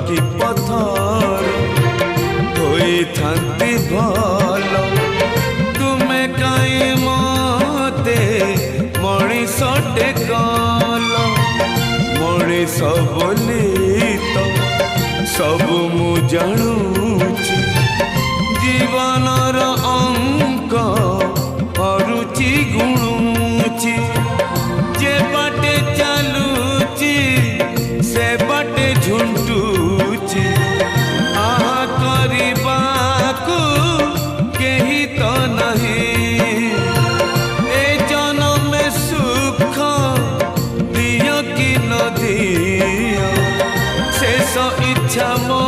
कि पथर होई थांती भल तुमे काई मते मणिष टेकल मणिष बोली तो सब मु जाणुची जीवनर अंक अरुचि गुणुची जे बाटे चालुची से बाटे झुंटुची आहा करिबाकू केही तो नहीं ए जन्म में सुख दियो कि न दियो शेष इच्छा मो